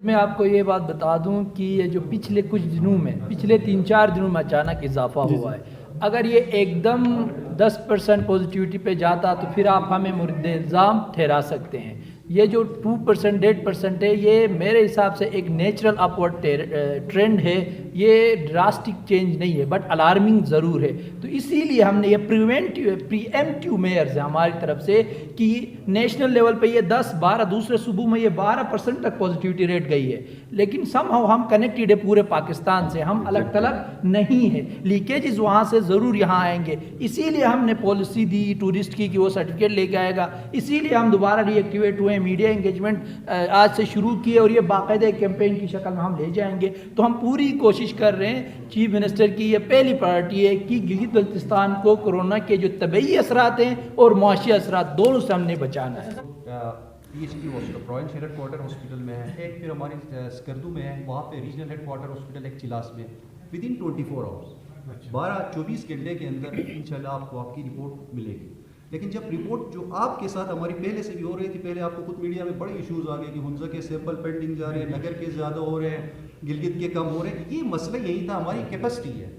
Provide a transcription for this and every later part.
میں آپ کو یہ بات بتا دوں کہ یہ جو پچھلے کچھ دنوں میں پچھلے 3-4 دنوں میں اچانک اضافہ ہوا ہے، اگر یہ ایک دم 10% پوزیٹیوٹی پہ جاتا تو پھر آپ ہمیں مورد الزام ٹھہرا سکتے ہیں۔ یہ جو 2% 1.5% ہے، یہ میرے حساب سے ایک نیچرل اپورڈ ٹرینڈ ہے، یہ ڈراسٹک چینج نہیں ہے، بٹ الارمنگ ضرور ہے۔ تو اسی لیے ہم نے یہ پری ایمپٹیو میئرز ہیں ہماری طرف سے کہ نیشنل لیول پہ یہ 10-12 دوسرے صوبوں میں یہ 12% تک پوزیٹیوٹی ریٹ گئی ہے، لیکن سم ہاؤ ہم کنیکٹڈ ہے پورے پاکستان سے، ہم الگ تلگ نہیں ہے، لیکیجز وہاں سے ضرور یہاں آئیں گے۔ اسی لیے ہم نے پالیسی دی ٹورسٹ کی کہ وہ سرٹیفکیٹ لے کے آئے گا، اسی لیے ہم دوبارہ ری ایکٹیویٹ ہوئے، میڈیا انگیجمنٹ آج سے شروع کیے اور یہ باقاعدہ ایک کیمپین کی شکل میں ہم لے جائیں گے۔ تو ہم پوری کوشش کر رہے ہیں، چیف منسٹر کی یہ پہلی پرائرٹی ہے کہ گلگت بلتستان کو کورونا کے جو طبعی اثرات ہیں اور معاشی اثرات دونوں سے ہم نے بچانا ہے۔ P H D provincial headquarter hospital میں ہے، ایک پھر ہماری سکردو میں ہے، وہاں پہ ریجنل ہیڈ کوارٹر ہاسپٹل ایک چلاس میں ہے۔ ود ان 24 آورس 24 گھنٹے کے اندر انشاءاللہ آپ کو آپ کی رپورٹ ملے گی۔ لیکن جب رپورٹ جو آپ کے ساتھ ہماری پہلے سے بھی ہو رہی تھی، پہلے آپ کو خود میڈیا میں بڑے ایشوز آ گئے کہ حنزہ کے سیمپل پینڈنگ جا رہے ہیں، نگر کے زیادہ ہو رہے ہیں، گلگت کے کم ہو رہے ہیں۔ یہ مسئلہ یہی تھا، ہماری کیپیسٹی ہے،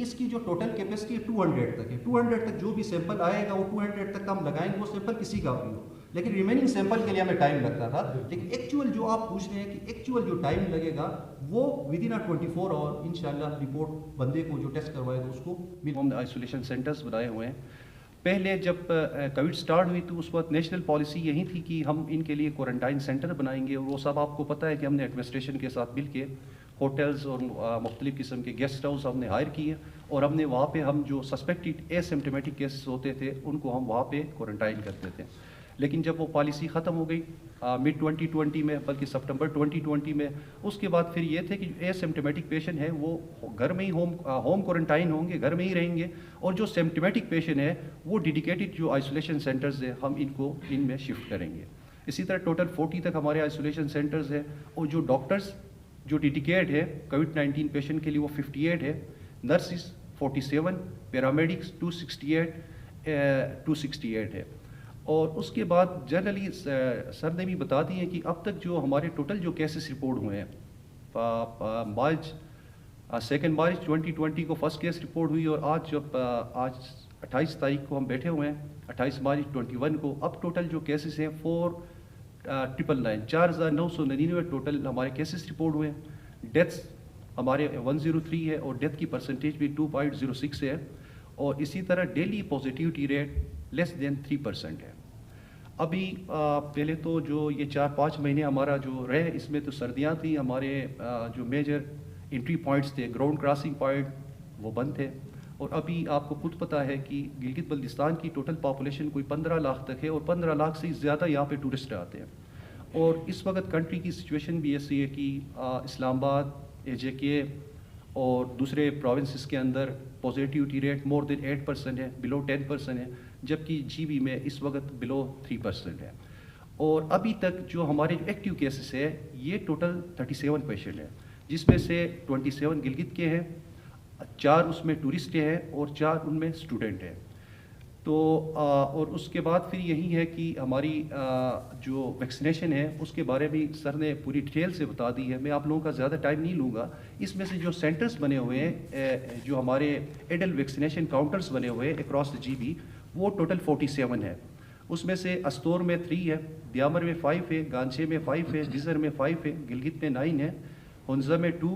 اس کی جو ٹوٹل کیپیسٹی ہے 200 تک ہے، 200 تک جو بھی سیمپل آئے گا وہ 200 تک ہم لگائیں گے، وہ سیمپل کسی کا بھی ہو، لیکن ریمیننگ سیمپل کے لیے ہمیں ٹائم لگتا تھا۔ لیکن ایکچوئل جو آپ پوچھ رہے ہیں کہ ایکچوئل جو ٹائم لگے گا وہ ود ان 24 آور انشاءاللہ رپورٹ بندے کو جو ٹیسٹ کروائے گا اس کو ہم نے آئسولیشن سینٹرز بنائے ہوئے ہیں۔ پہلے جب کووڈ سٹارٹ ہوئی تو اس وقت نیشنل پالیسی یہی تھی کہ ہم ان کے لیے کوارنٹائن سینٹر بنائیں گے، اور وہ سب آپ کو پتہ ہے کہ ہم نے ایڈمنسٹریشن کے ساتھ مل کے ہوٹلز اور مختلف قسم کے گیسٹ ہاؤس ہم نے ہائر کیے، اور ہم نے وہاں پہ ہم جو سسپیکٹڈ اے سمپٹومیٹک کیسز ہوتے تھے ان کو ہم وہاں پہ کوارنٹائن کرتے تھے۔ لیکن جب وہ پالیسی ختم ہو گئی مڈ 2020 میں، بلکہ سپٹمبر 2020 میں، اس کے بعد پھر یہ تھے کہ اے سمپٹومیٹک پیشنٹ ہیں وہ گھر میں ہی ہوم کوارنٹائن ہوں گے، گھر میں ہی رہیں گے، اور جو سمپٹومیٹک پیشنٹ ہے وہ ڈیڈیکیٹڈ جو آئسولیشن سینٹرز ہیں ہم ان کو ان میں شفٹ کریں گے۔ اسی طرح ٹوٹل 40 تک ہمارے آئسولیشن سینٹرز ہیں، اور جو ڈاکٹرز جو ڈیڈیکیٹ ہے کووڈ 19 پیشنٹ کے لیے وہ 58 ہے، نرسز 47، پیرامیڈکس 268 ہے۔ اور اس کے بعد جنرلی سر نے بھی بتا دی ہے کہ اب تک جو ہمارے ٹوٹل جو کیسز رپورٹ ہوئے ہیں، مارچ 2 مارچ 2020 کو فرسٹ کیس رپورٹ ہوئی، اور آج 28 تاریخ کو ہم بیٹھے ہوئے ہیں 28 مارچ 21 کو، اب ٹوٹل جو کیسز ہیں 4999 ٹوٹل ہمارے کیسز رپورٹ ہوئے ہیں۔ ڈیتھس ہمارے 103 ہے، اور ڈیتھ کی پرسنٹیج بھی 2.06 ہے، اور اسی طرح ڈیلی پازیٹیوٹی ریٹ لیس دین 3% ہے۔ ابھی پہلے تو جو یہ 4-5 مہینے ہمارا جو رہے، اس میں تو سردیاں تھیں، ہمارے جو میجر انٹری پوائنٹس تھے، گراؤنڈ کراسنگ پوائنٹ وہ بند تھے، اور ابھی آپ کو خود پتہ ہے کہ گلگت بلتستان کی ٹوٹل پاپولیشن کوئی 15 لاکھ تک ہے، اور 15 لاکھ سے زیادہ یہاں پہ ٹورسٹ آتے ہیں۔ اور اس وقت کنٹری کی سچویشن بھی ایسی ہے کہ اسلام آباد، JK اور دوسرے پروونسز کے اندر پازیٹیوٹی ریٹ مور دین 8% ہے، بلو 10% ہے، جبکہ GB میں اس وقت بلو 3% ہے۔ اور ابھی تک جو ہمارے ایکٹیو کیسز ہے یہ ٹوٹل 37 پیشنٹ ہیں، جس میں سے 27 گلگت کے ہیں، 4 اس میں ٹورسٹ کے ہیں، اور 4 ان میں اسٹوڈنٹ ہیں۔ تو اور اس کے بعد پھر یہی ہے کہ ہماری جو ویکسینیشن ہے اس کے بارے میں سر نے پوری ڈیٹیل سے بتا دی ہے، میں آپ لوگوں کا زیادہ ٹائم نہیں لوں گا۔ اس میں سے جو سینٹرز بنے ہوئے ہیں، جو ہمارے ایڈل ویکسینیشن کاؤنٹرز بنے ہوئے ہیں اکراس GB، وہ ٹوٹل 47 ہے۔ اس میں سے استور میں 3 ہے، دیامر میں 5 ہے، گانچے میں 5 ہے، جزر میں 5 ہے، گلگت میں 9 ہے، ہنزہ میں 2،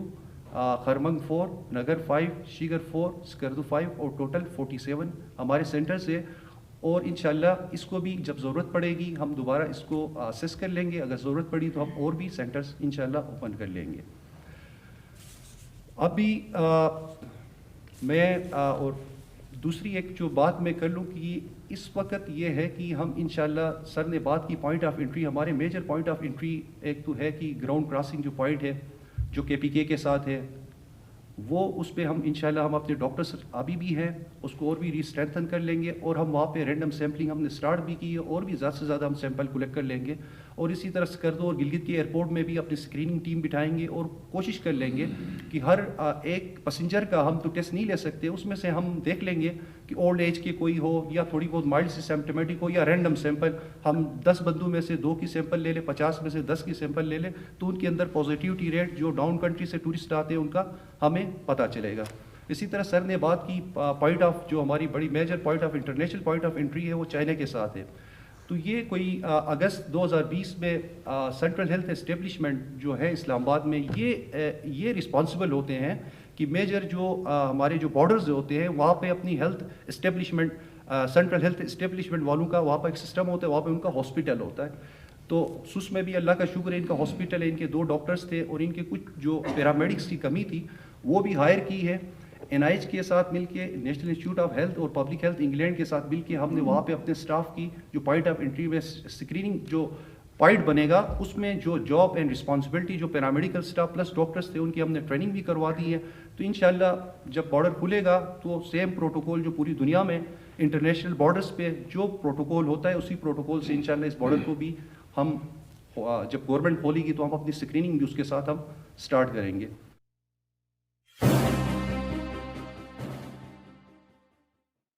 خرمنگ 4، نگر 5، شیگر 4، سکردو 5، اور ٹوٹل 47 ہمارے سینٹرز ہیں۔ اور انشاءاللہ اس کو بھی جب ضرورت پڑے گی ہم دوبارہ اس کو اسیس کر لیں گے، اگر ضرورت پڑی تو ہم اور بھی سینٹرز انشاءاللہ اوپن کر لیں گے۔ ابھی میں اور دوسری ایک جو بات میں کر لوں کہ اس وقت یہ ہے کہ ہم انشاءاللہ سر نے بات کی پوائنٹ آف انٹری، ہمارے میجر پوائنٹ آف انٹری ایک تو ہے کہ گراؤنڈ کراسنگ جو پوائنٹ ہے جو KPK کے ساتھ ہے، وہ اس پہ ہم انشاءاللہ ہم اپنے ڈاکٹرز ابھی بھی ہیں اس کو اور بھی ری اسٹرینتھن کر لیں گے، اور ہم وہاں پہ رینڈم سیمپلنگ ہم نے اسٹارٹ بھی کی ہے، اور بھی زیادہ سے زیادہ ہم سیمپل کلیکٹ کر لیں گے، اور اسی طرح سکردو اور گلگت کے ایئرپورٹ میں بھی اپنی اسکریننگ ٹیم بٹھائیں گے اور کوشش کر لیں گے کہ ہر ایک پیسنجر کا ہم تو ٹیسٹ نہیں لے سکتے، اس میں سے ہم دیکھ لیں گے کہ اولڈ ایج کے کوئی ہو یا تھوڑی بہت مائلڈ سی سمپٹومیٹک ہو یا رینڈم سیمپل، ہم 10 بندوں میں سے 2 کی سیمپل لے لیں، 50 میں سے 10 کی سیمپل لے لیں، تو ان کے اندر پازیٹیوٹی ریٹ جو ڈاؤن کنٹری سے ٹورسٹ آتے ہیں ان کا ہمیں پتہ چلے گا۔ اسی طرح سر نے بات کی پوائنٹ آف جو ہماری بڑی major point of international point of entry ہے وہ چائنا کے ساتھ ہے، تو یہ کوئی اگست 2020 میں سینٹرل ہیلتھ اسٹیبلشمنٹ جو ہے اسلام آباد میں یہ رسپانسبل ہوتے ہیں کہ میجر جو ہمارے جو بارڈرز ہوتے ہیں وہاں پہ اپنی health establishment central health establishment والوں کا وہاں پہ ایک سسٹم ہوتا ہے، وہاں پہ ان کا ہاسپٹل ہوتا ہے۔ تو سس میں بھی اللہ کا شکر ہے ان کا ہاسپٹل ہے، ان کے 2 ڈاکٹرز تھے اور ان کے کچھ جو پیرامیڈکس کی کمی تھی وہ بھی ہائر کی ہے۔ NIH کے ساتھ مل کے نیشنل انسٹیٹیوٹ آف ہیلتھ اور پبلک ہیلتھ انگلینڈ کے ساتھ مل کے ہم نے وہاں پہ اپنے اسٹاف کی جو پوائنٹ آف انٹری میں اسکریننگ جو پوائنٹ بنے گا اس میں جو جاب اینڈ رسپانسبلٹی جو پیرامیڈیکل اسٹاف پلس ڈاکٹرس تھے ان کی ہم نے ٹریننگ بھی کروا دی ہے۔ تو انشاءاللہ جب بارڈر کھلے گا تو سیم پروٹوکول جو پوری دنیا میں انٹرنیشنل بارڈرس پہ جو پروٹوکول ہوتا ہے اسی پروٹوکول سے انشاءاللہ اس بارڈر کو بھی ہم جب گورنمنٹ کھولے گی تو ہم اپنی اسکریننگ بھی اس کے ساتھ ہم سٹارٹ کریں گے۔